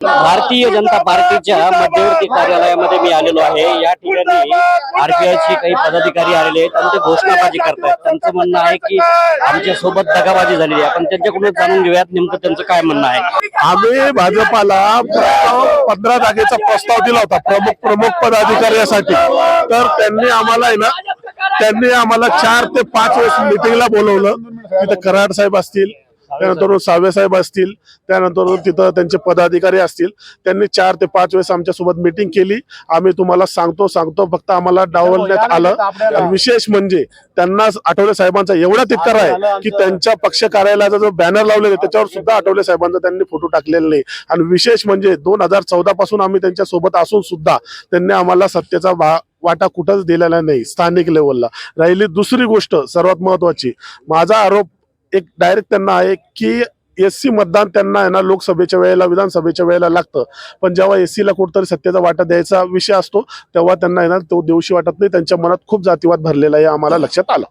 भारतीय जनता पार्टीच्या मध्यवर्ती कार्यालयामध्ये मी आलेलो आहे। या ठिकाणी आरपीआयचे काही पदाधिकारी आलेले आहेत आणि ते घोषणाबाजी करतात। त्यांचं म्हणणं आहे की आमच्या सोबत दगाबाजी झालेली आहे। आपण त्यांच्याकडून जाणून घेऊयात नेमकं त्यांचं काय म्हणणं आहे। आम्ही भाजपाला 15 जागेचा प्रस्ताव दिला होता प्रमुख पदाधिकाऱ्यासाठी, तर त्यांनी आम्हाला 4 ते 5 वेळेस मीटिंगला बोलवलं। तिथे कराड साहेब असतील, त्यानंतर सावे साहेब असतील, त्यानंतर तिथं त्यांचे पदाधिकारी असतील। त्यांनी 4 ते 5 वेळेस आमच्या सोबत मीटिंग केली। आम्ही तुम्हाला सांगतो फक्त आम्हाला डावलण्यात आलं। आणि विशेष म्हणजे त्यांना आठवले साहेबांचा एवढा तिटकार आहे की त्यांच्या पक्ष कार्यालयाचा जो बॅनर लावलेला त्याच्यावर सुद्धा आठवले साहेबांचा त्यांनी फोटो टाकलेला नाही। आणि विशेष म्हणजे 2014 पासून आम्ही त्यांच्या सोबत असून सुद्धा त्यांनी आम्हाला सत्तेचा वाटा कुठंच दिलेला नाही स्थानिक लेवलला। राहिली दुसरी गोष्ट सर्वात महत्वाची, माझा आरोप एक डायरेक्ट त्यांना आहे की एससी मतदान त्यांना आहे ना लोकसभेच्या वेळेला विधानसभेच्या वेळेला लागतं, पण जेव्हा एससी ला कुठतरी सत्तेचा वाटा द्यायचा विषय असतो तेव्हा त्यांना आहे ना तो देऊशी वाटत नाही। त्यांच्या मनात खूप जातीवाद भरलेला आहे, आम्हाला लक्षात आलं।